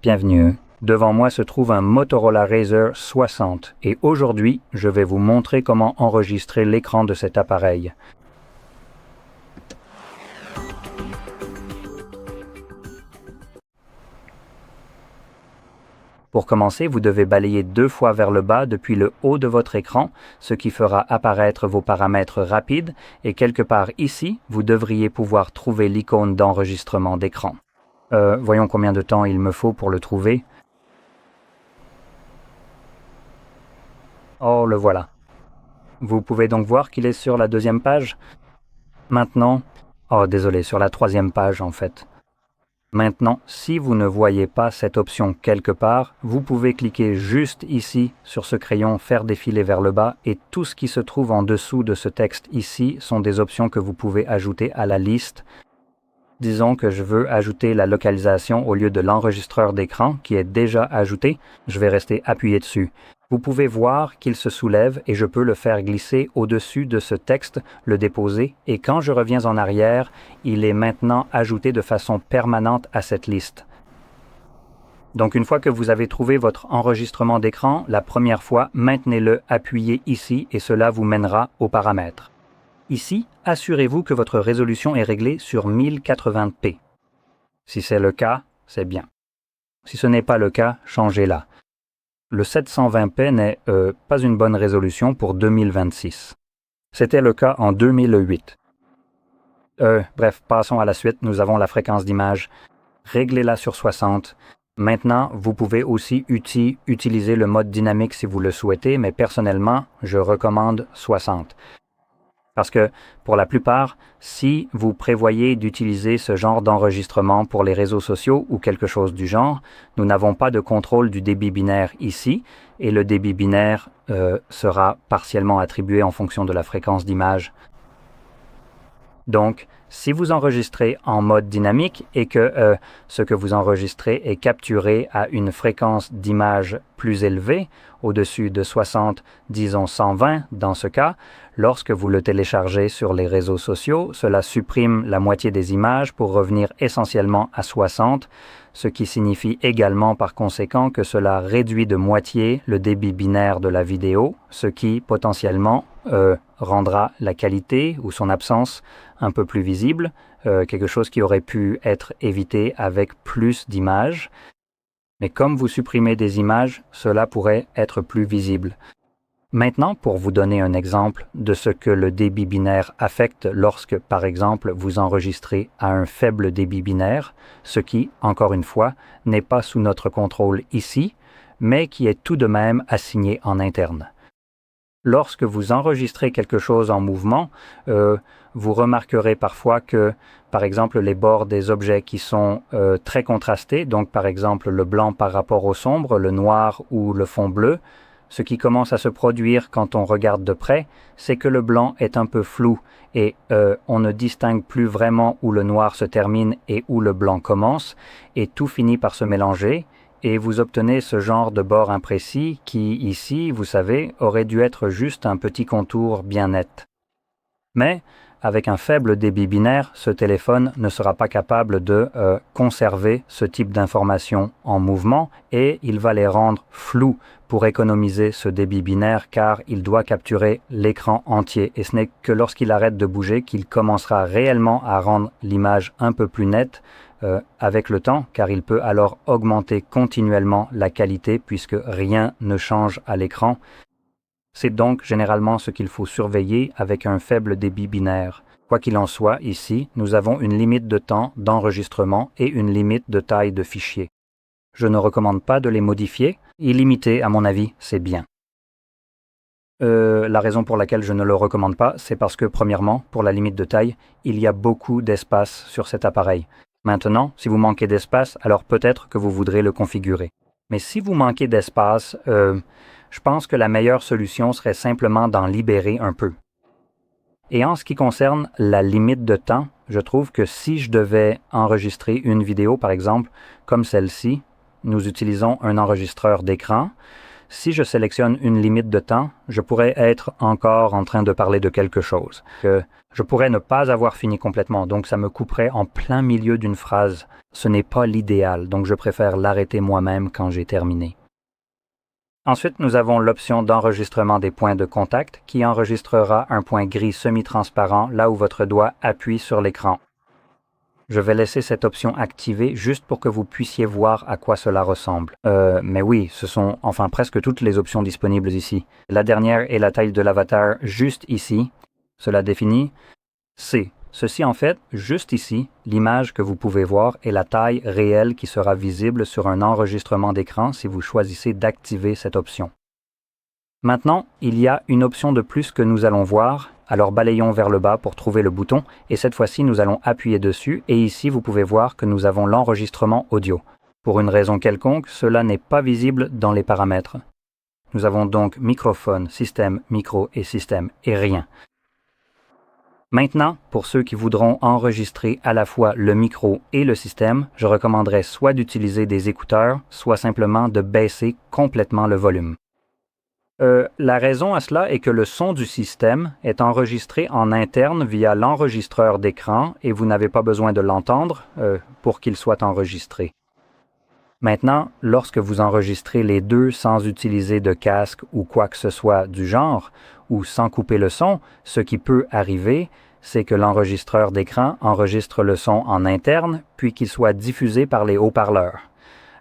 Bienvenue. Devant moi se trouve un Motorola Razr 60 et aujourd'hui, je vais vous montrer comment enregistrer l'écran de cet appareil. Pour commencer, vous devez balayer 2 fois vers le bas depuis le haut de votre écran, ce qui fera apparaître vos paramètres rapides et quelque part ici, vous devriez pouvoir trouver l'icône d'enregistrement d'écran. Voyons combien de temps il me faut pour le trouver. Oh, le voilà. Vous pouvez donc voir qu'il est sur la 2e page. Maintenant, désolé, sur la 3e page en fait. Maintenant, si vous ne voyez pas cette option quelque part, vous pouvez cliquer juste ici sur ce crayon, faire défiler vers le bas et tout ce qui se trouve en dessous de ce texte ici sont des options que vous pouvez ajouter à la liste. Disons que je veux ajouter la localisation au lieu de l'enregistreur d'écran qui est déjà ajouté, je vais rester appuyé dessus. Vous pouvez voir qu'il se soulève et je peux le faire glisser au-dessus de ce texte, le déposer, et quand je reviens en arrière, il est maintenant ajouté de façon permanente à cette liste. Donc une fois que vous avez trouvé votre enregistrement d'écran, la première fois, maintenez-le appuyé ici et cela vous mènera aux paramètres. Ici, assurez-vous que votre résolution est réglée sur 1080p. Si c'est le cas, c'est bien. Si ce n'est pas le cas, changez-la. Le 720p n'est pas une bonne résolution pour 2026. C'était le cas en 2008. Bref, passons à la suite. Nous avons la fréquence d'image. Réglez-la sur 60. Maintenant, vous pouvez aussi utiliser le mode dynamique si vous le souhaitez, mais personnellement, je recommande 60. Parce que, pour la plupart, si vous prévoyez d'utiliser ce genre d'enregistrement pour les réseaux sociaux ou quelque chose du genre, nous n'avons pas de contrôle du débit binaire ici, et le débit binaire sera partiellement attribué en fonction de la fréquence d'image. Donc, si vous enregistrez en mode dynamique et que ce que vous enregistrez est capturé à une fréquence d'image plus élevée, au-dessus de 60, disons 120 dans ce cas, lorsque vous le téléchargez sur les réseaux sociaux, cela supprime la moitié des images pour revenir essentiellement à 60, ce qui signifie également par conséquent que cela réduit de moitié le débit binaire de la vidéo, ce qui potentiellement rendra la qualité ou son absence un peu plus visible, quelque chose qui aurait pu être évité avec plus d'images. Mais comme vous supprimez des images, cela pourrait être plus visible. Maintenant, pour vous donner un exemple de ce que le débit binaire affecte lorsque, par exemple, vous enregistrez à un faible débit binaire, ce qui, encore une fois, n'est pas sous notre contrôle ici, mais qui est tout de même assigné en interne. Lorsque vous enregistrez quelque chose en mouvement, vous remarquerez parfois que, par exemple, les bords des objets qui sont très contrastés, donc par exemple le blanc par rapport au sombre, le noir ou le fond bleu, ce qui commence à se produire quand on regarde de près, c'est que le blanc est un peu flou et on ne distingue plus vraiment où le noir se termine et où le blanc commence, et tout finit par se mélanger. Et vous obtenez ce genre de bord imprécis qui, ici, vous savez, aurait dû être juste un petit contour bien net. Mais, avec un faible débit binaire, ce téléphone ne sera pas capable de conserver ce type d'informations en mouvement et il va les rendre flous pour économiser ce débit binaire car il doit capturer l'écran entier et ce n'est que lorsqu'il arrête de bouger qu'il commencera réellement à rendre l'image un peu plus nette avec le temps, car il peut alors augmenter continuellement la qualité puisque rien ne change à l'écran. C'est donc généralement ce qu'il faut surveiller avec un faible débit binaire. Quoi qu'il en soit, ici, nous avons une limite de temps d'enregistrement et une limite de taille de fichier. Je ne recommande pas de les modifier. Illimité, à mon avis, c'est bien. La raison pour laquelle je ne le recommande pas, c'est parce que, premièrement, pour la limite de taille, il y a beaucoup d'espace sur cet appareil. Maintenant, si vous manquez d'espace, alors peut-être que vous voudrez le configurer. Mais si vous manquez d'espace, je pense que la meilleure solution serait simplement d'en libérer un peu. Et en ce qui concerne la limite de temps, je trouve que si je devais enregistrer une vidéo, par exemple, comme celle-ci, nous utilisons un enregistreur d'écran. si je sélectionne une limite de temps, je pourrais être encore en train de parler de quelque chose, que je pourrais ne pas avoir fini complètement, donc ça me couperait en plein milieu d'une phrase. Ce n'est pas l'idéal, donc je préfère l'arrêter moi-même quand j'ai terminé. Ensuite, nous avons l'option d'enregistrement des points de contact qui enregistrera un point gris semi-transparent là où votre doigt appuie sur l'écran. Je vais laisser cette option activée juste pour que vous puissiez voir à quoi cela ressemble. Mais oui, ce sont enfin presque toutes les options disponibles ici. La dernière est la taille de l'avatar juste ici. Cela définit C. Ceci en fait, juste ici, l'image que vous pouvez voir est la taille réelle qui sera visible sur un enregistrement d'écran si vous choisissez d'activer cette option. Maintenant, il y a une option de plus que nous allons voir, alors balayons vers le bas pour trouver le bouton, et cette fois-ci nous allons appuyer dessus, et ici vous pouvez voir que nous avons l'enregistrement audio. Pour une raison quelconque, cela n'est pas visible dans les paramètres. Nous avons donc microphone, système, micro et système, et rien. Maintenant, pour ceux qui voudront enregistrer à la fois le micro et le système, je recommanderais soit d'utiliser des écouteurs, soit simplement de baisser complètement le volume. La raison à cela est que le son du système est enregistré en interne via l'enregistreur d'écran et vous n'avez pas besoin de l'entendre pour qu'il soit enregistré. Maintenant, lorsque vous enregistrez les deux sans utiliser de casque ou quoi que ce soit du genre, ou sans couper le son, ce qui peut arriver, c'est que l'enregistreur d'écran enregistre le son en interne, puis qu'il soit diffusé par les haut-parleurs.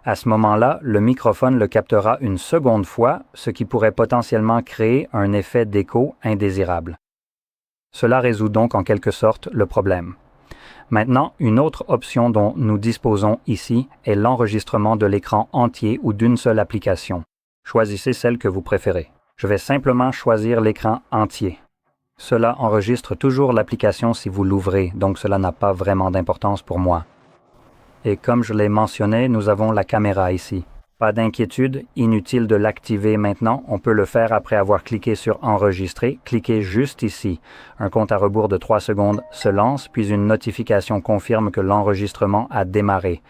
À ce moment-là, le microphone le captera une seconde fois, ce qui pourrait potentiellement créer un effet d'écho indésirable. Cela résout donc en quelque sorte le problème. Maintenant, une autre option dont nous disposons ici est l'enregistrement de l'écran entier ou d'une seule application. Choisissez celle que vous préférez. Je vais simplement choisir l'écran entier. Cela enregistre toujours l'application si vous l'ouvrez, donc cela n'a pas vraiment d'importance pour moi. Et comme je l'ai mentionné, nous avons la caméra ici. Pas d'inquiétude, inutile de l'activer maintenant, on peut le faire après avoir cliqué sur Enregistrer, cliquez juste ici. Un compte à rebours de 3 secondes se lance, puis une notification confirme que l'enregistrement a démarré.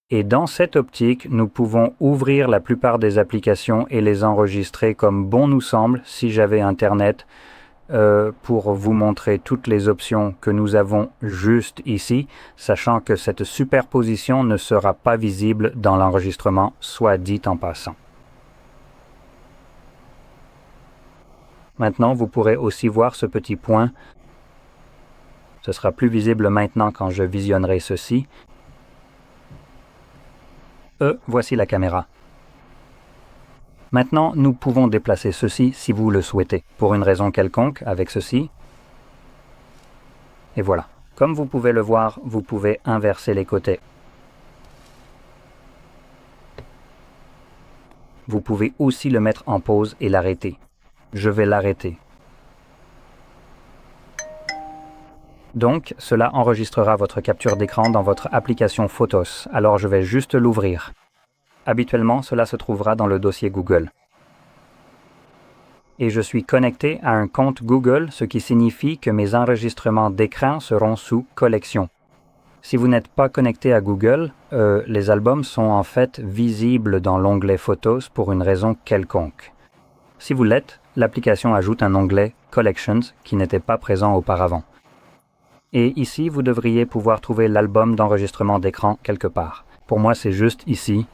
Et dans cette optique, nous pouvons ouvrir la plupart des applications et les enregistrer comme bon nous semble si j'avais Internet, pour vous montrer toutes les options que nous avons juste ici, sachant que cette superposition ne sera pas visible dans l'enregistrement, soit dit en passant. Maintenant, vous pourrez aussi voir ce petit point. Ce sera plus visible maintenant quand je visionnerai ceci. Voici la caméra. Maintenant, nous pouvons déplacer ceci si vous le souhaitez, pour une raison quelconque, avec ceci. Et voilà. Comme vous pouvez le voir, vous pouvez inverser les côtés. Vous pouvez aussi le mettre en pause et l'arrêter. Je vais l'arrêter. Donc, cela enregistrera votre capture d'écran dans votre application Photos, alors je vais juste l'ouvrir. Habituellement, cela se trouvera dans le dossier Google. Et je suis connecté à un compte Google, ce qui signifie que mes enregistrements d'écran seront sous collection. Si vous n'êtes pas connecté à Google, les albums sont en fait visibles dans l'onglet Photos pour une raison quelconque. Si vous l'êtes, l'application ajoute un onglet Collections qui n'était pas présent auparavant. Et ici, vous devriez pouvoir trouver l'album d'enregistrement d'écran quelque part. Pour moi, c'est juste ici.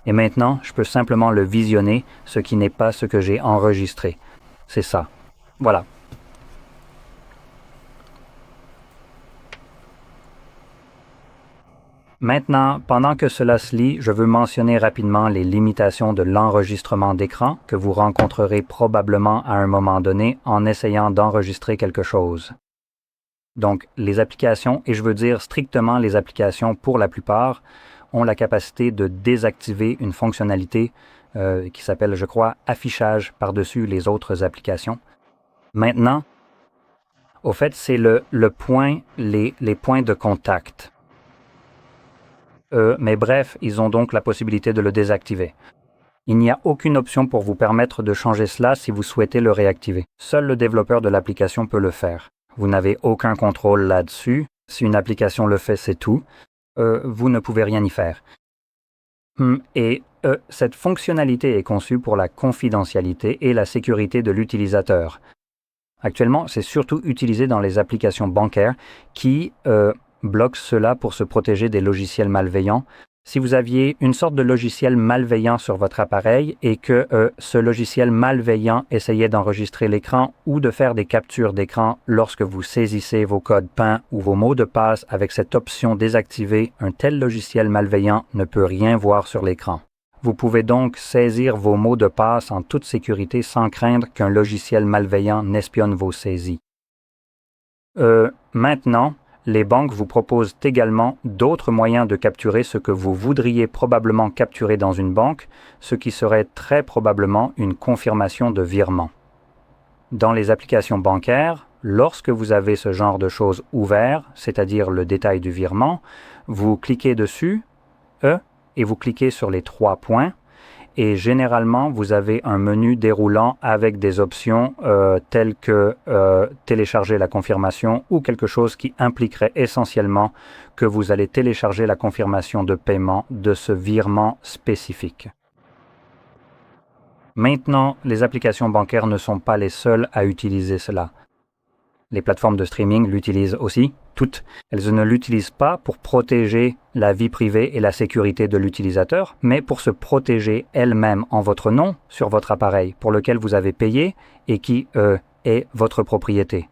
Et maintenant, je peux simplement le visionner, ce qui n'est pas ce que j'ai enregistré. C'est ça. Voilà. Maintenant, pendant que cela se lit, je veux mentionner rapidement les limitations de l'enregistrement d'écran que vous rencontrerez probablement à un moment donné en essayant d'enregistrer quelque chose. Donc, les applications, et je veux dire strictement les applications pour la plupart, ont la capacité de désactiver une fonctionnalité qui s'appelle, je crois, affichage par-dessus les autres applications. Maintenant, au fait, c'est le point, les points de contact. Mais bref, ils ont donc la possibilité de le désactiver. Il n'y a aucune option pour vous permettre de changer cela si vous souhaitez le réactiver. Seul le développeur de l'application peut le faire. Vous n'avez aucun contrôle là-dessus. Si une application le fait, c'est tout. Vous ne pouvez rien y faire. Et Cette fonctionnalité est conçue pour la confidentialité et la sécurité de l'utilisateur. Actuellement, c'est surtout utilisé dans les applications bancaires qui bloquent cela pour se protéger des logiciels malveillants. Si vous aviez une sorte de logiciel malveillant sur votre appareil et que ce logiciel malveillant essayait d'enregistrer l'écran ou de faire des captures d'écran lorsque vous saisissez vos codes PIN ou vos mots de passe avec cette option désactivée, un tel logiciel malveillant ne peut rien voir sur l'écran. Vous pouvez donc saisir vos mots de passe en toute sécurité sans craindre qu'un logiciel malveillant n'espionne vos saisies. Maintenant, les banques vous proposent également d'autres moyens de capturer ce que vous voudriez probablement capturer dans une banque, ce qui serait très probablement une confirmation de virement. Dans les applications bancaires, lorsque vous avez ce genre de choses ouvert, c'est-à-dire le détail du virement, vous cliquez dessus, et vous cliquez sur les 3 points, et généralement, vous avez un menu déroulant avec des options telles que télécharger la confirmation ou quelque chose qui impliquerait essentiellement que vous allez télécharger la confirmation de paiement de ce virement spécifique. Maintenant, les applications bancaires ne sont pas les seules à utiliser cela. Les plateformes de streaming l'utilisent aussi, toutes. Elles ne l'utilisent pas pour protéger la vie privée et la sécurité de l'utilisateur, mais pour se protéger elles-mêmes en votre nom sur votre appareil pour lequel vous avez payé et qui est votre propriété.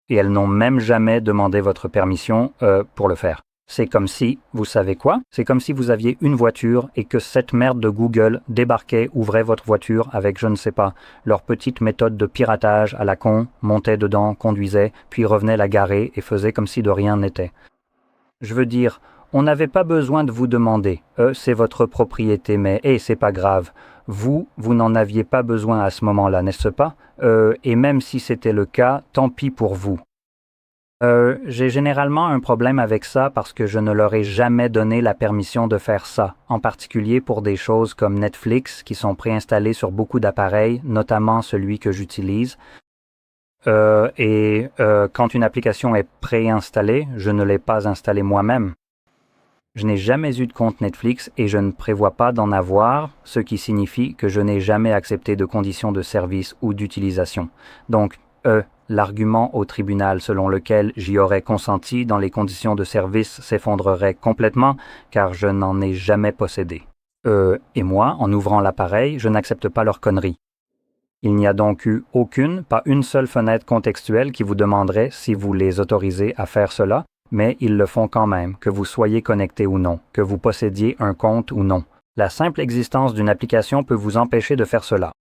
Et elles n'ont même jamais demandé votre permission pour le faire. C'est comme si, vous savez quoi? C'est comme si vous aviez une voiture et que cette merde de Google débarquait, ouvrait votre voiture avec, je ne sais pas, leur petite méthode de piratage à la con, montait dedans, conduisait, puis revenait la garer et faisait comme si de rien n'était. Je veux dire, on n'avait pas besoin de vous demander. C'est votre propriété, mais c'est pas grave. Vous n'en aviez pas besoin à ce moment-là, n'est-ce pas? Et même si c'était le cas, tant pis pour vous. J'ai généralement un problème avec ça parce que je ne leur ai jamais donné la permission de faire ça, en particulier pour des choses comme Netflix qui sont préinstallées sur beaucoup d'appareils, notamment celui que j'utilise. Quand une application est préinstallée, je ne l'ai pas installée moi-même. Je n'ai jamais eu de compte Netflix et je ne prévois pas d'en avoir, ce qui signifie que je n'ai jamais accepté de conditions de service ou d'utilisation. Donc, l'argument au tribunal selon lequel j'y aurais consenti dans les conditions de service s'effondrerait complètement car je n'en ai jamais possédé. Et moi, en ouvrant l'appareil, je n'accepte pas leurs conneries. Il n'y a donc eu pas une seule fenêtre contextuelle qui vous demanderait si vous les autorisez à faire cela, mais ils le font quand même, que vous soyez connecté ou non, que vous possédiez un compte ou non. La simple existence d'une application peut vous empêcher de faire cela.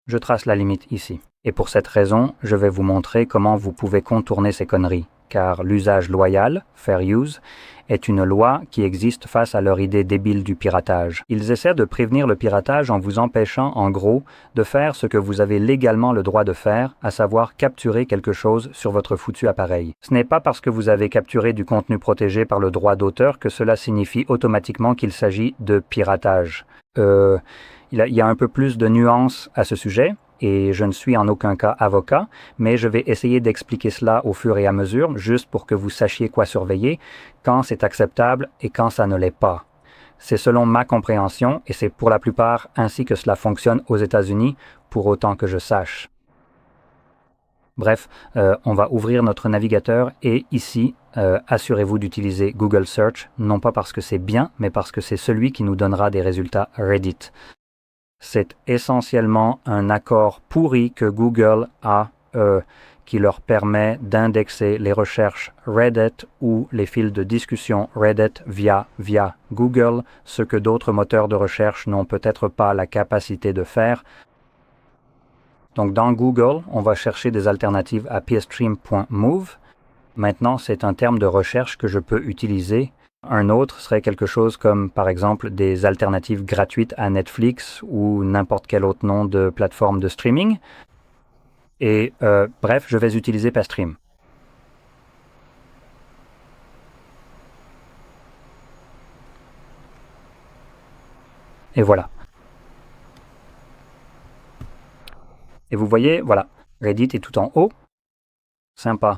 Je trace la limite ici. Et pour cette raison, je vais vous montrer comment vous pouvez contourner ces conneries, car l'usage loyal, fair use, est une loi qui existe face à leur idée débile du piratage. Ils essaient de prévenir le piratage en vous empêchant, en gros, de faire ce que vous avez légalement le droit de faire, à savoir capturer quelque chose sur votre foutu appareil. Ce n'est pas parce que vous avez capturé du contenu protégé par le droit d'auteur que cela signifie automatiquement qu'il s'agit de piratage. Il y a un peu plus de nuances à ce sujet, et je ne suis en aucun cas avocat, mais je vais essayer d'expliquer cela au fur et à mesure, juste pour que vous sachiez quoi surveiller, quand c'est acceptable et quand ça ne l'est pas. C'est selon ma compréhension, et c'est pour la plupart ainsi que cela fonctionne aux États-Unis, pour autant que je sache. Bref, on va ouvrir notre navigateur et ici, assurez-vous d'utiliser Google Search, non pas parce que c'est bien, mais parce que c'est celui qui nous donnera des résultats Reddit. C'est essentiellement un accord pourri que Google a qui leur permet d'indexer les recherches Reddit ou les fils de discussion Reddit via Google, ce que d'autres moteurs de recherche n'ont peut-être pas la capacité de faire. Donc dans Google, on va chercher des alternatives à pstream.move. Maintenant, c'est un terme de recherche que je peux utiliser. Un autre serait quelque chose comme, par exemple, des alternatives gratuites à Netflix ou n'importe quel autre nom de plateforme de streaming. Et bref, je vais utiliser Pastream. Et voilà. Et vous voyez, voilà, Reddit est tout en haut. Sympa.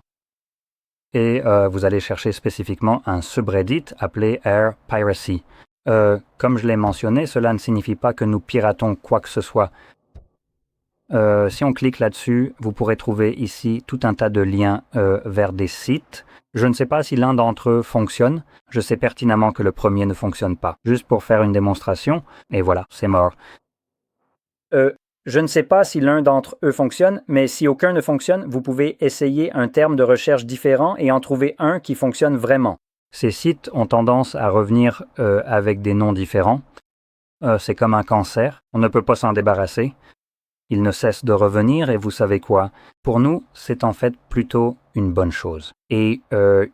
Et vous allez chercher spécifiquement un subreddit appelé Air Piracy. Comme je l'ai mentionné, cela ne signifie pas que nous piratons quoi que ce soit. Si on clique là-dessus, vous pourrez trouver ici tout un tas de liens vers des sites. Je ne sais pas si l'un d'entre eux fonctionne. Je sais pertinemment que le premier ne fonctionne pas. Juste pour faire une démonstration, et voilà, c'est mort. Je ne sais pas si l'un d'entre eux fonctionne, mais si aucun ne fonctionne, vous pouvez essayer un terme de recherche différent et en trouver un qui fonctionne vraiment. Ces sites ont tendance à revenir avec des noms différents. C'est comme un cancer, on ne peut pas s'en débarrasser. Il ne cesse de revenir et vous savez quoi? Pour nous, c'est en fait plutôt une bonne chose. Et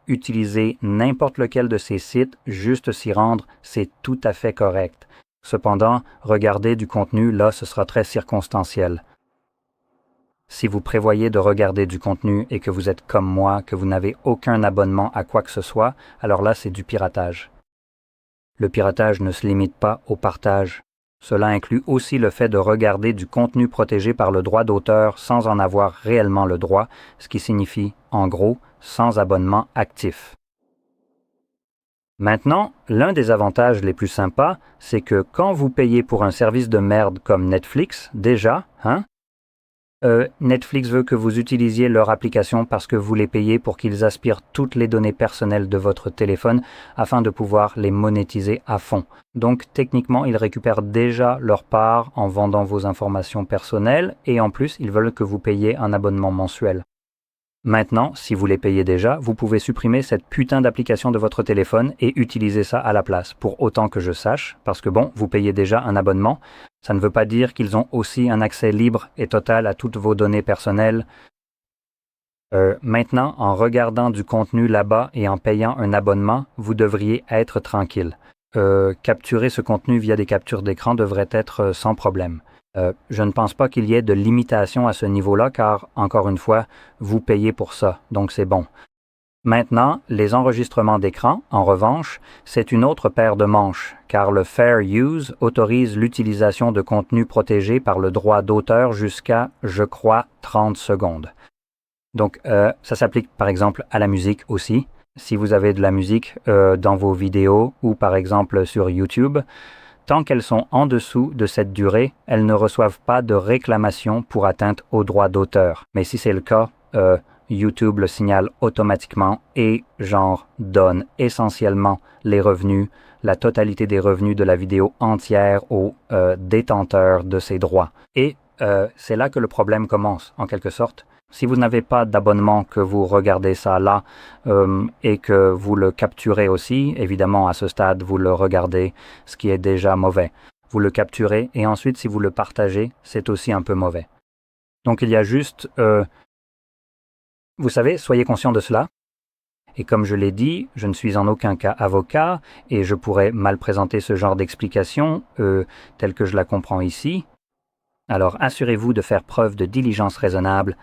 utiliser n'importe lequel de ces sites, juste s'y rendre, c'est tout à fait correct. Cependant, regarder du contenu, là, ce sera très circonstanciel. Si vous prévoyez de regarder du contenu et que vous êtes comme moi, que vous n'avez aucun abonnement à quoi que ce soit, alors là, c'est du piratage. Le piratage ne se limite pas au partage. Cela inclut aussi le fait de regarder du contenu protégé par le droit d'auteur sans en avoir réellement le droit, ce qui signifie, en gros, sans abonnement actif. Maintenant, l'un des avantages les plus sympas, c'est que quand vous payez pour un service de merde comme Netflix, déjà, Netflix veut que vous utilisiez leur application parce que vous les payez pour qu'ils aspirent toutes les données personnelles de votre téléphone afin de pouvoir les monétiser à fond. Donc techniquement, ils récupèrent déjà leur part en vendant vos informations personnelles et en plus, ils veulent que vous payiez un abonnement mensuel. Maintenant, si vous les payez déjà, vous pouvez supprimer cette putain d'application de votre téléphone et utiliser ça à la place, pour autant que je sache, parce que bon, vous payez déjà un abonnement. Ça ne veut pas dire qu'ils ont aussi un accès libre et total à toutes vos données personnelles. Maintenant, en regardant du contenu là-bas et en payant un abonnement, vous devriez être tranquille. Capturer ce contenu via des captures d'écran devrait être sans problème. Je ne pense pas qu'il y ait de limitation à ce niveau-là, car, encore une fois, vous payez pour ça, donc c'est bon. Maintenant, les enregistrements d'écran, en revanche, c'est une autre paire de manches, car le Fair Use autorise l'utilisation de contenu protégé par le droit d'auteur jusqu'à, je crois, 30 secondes. Donc, ça s'applique par exemple à la musique aussi. Si vous avez de la musique dans vos vidéos ou par exemple sur YouTube, tant qu'elles sont en dessous de cette durée, elles ne reçoivent pas de réclamation pour atteinte au droit d'auteur. Mais si c'est le cas, YouTube le signale automatiquement et donne essentiellement les revenus, la totalité des revenus de la vidéo entière aux détenteurs de ces droits. Et c'est là que le problème commence, en quelque sorte. Si vous n'avez pas d'abonnement, que vous regardez ça là et que vous le capturez aussi, évidemment à ce stade vous le regardez, ce qui est déjà mauvais. Vous le capturez et ensuite si vous le partagez, c'est aussi un peu mauvais. Donc il y a juste, vous savez, soyez conscient de cela. Et comme je l'ai dit, je ne suis en aucun cas avocat et je pourrais mal présenter ce genre d'explication telle que je la comprends ici. Alors assurez-vous de faire preuve de diligence raisonnable,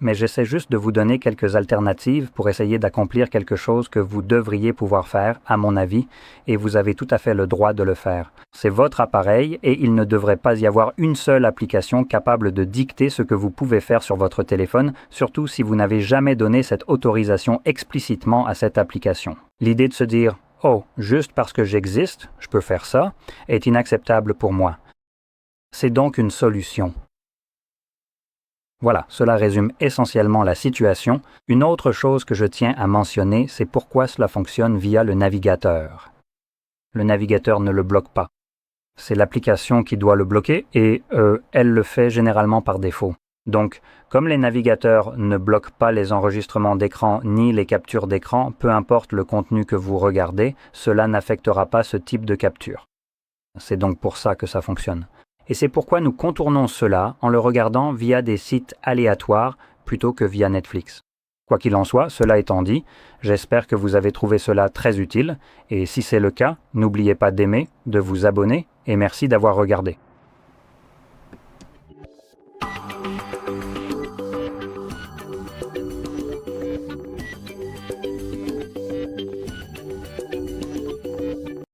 mais j'essaie juste de vous donner quelques alternatives pour essayer d'accomplir quelque chose que vous devriez pouvoir faire, à mon avis, et vous avez tout à fait le droit de le faire. C'est votre appareil et il ne devrait pas y avoir une seule application capable de dicter ce que vous pouvez faire sur votre téléphone, surtout si vous n'avez jamais donné cette autorisation explicitement à cette application. L'idée de se dire « Oh, juste parce que j'existe, je peux faire ça » est inacceptable pour moi. C'est donc une solution. Voilà, cela résume essentiellement la situation. Une autre chose que je tiens à mentionner, c'est pourquoi cela fonctionne via le navigateur. Le navigateur ne le bloque pas. C'est l'application qui doit le bloquer et elle le fait généralement par défaut. Donc, comme les navigateurs ne bloquent pas les enregistrements d'écran ni les captures d'écran, peu importe le contenu que vous regardez, cela n'affectera pas ce type de capture. C'est donc pour ça que ça fonctionne. Et c'est pourquoi nous contournons cela en le regardant via des sites aléatoires plutôt que via Netflix. Quoi qu'il en soit, cela étant dit, j'espère que vous avez trouvé cela très utile, et si c'est le cas, n'oubliez pas d'aimer, de vous abonner, et merci d'avoir regardé.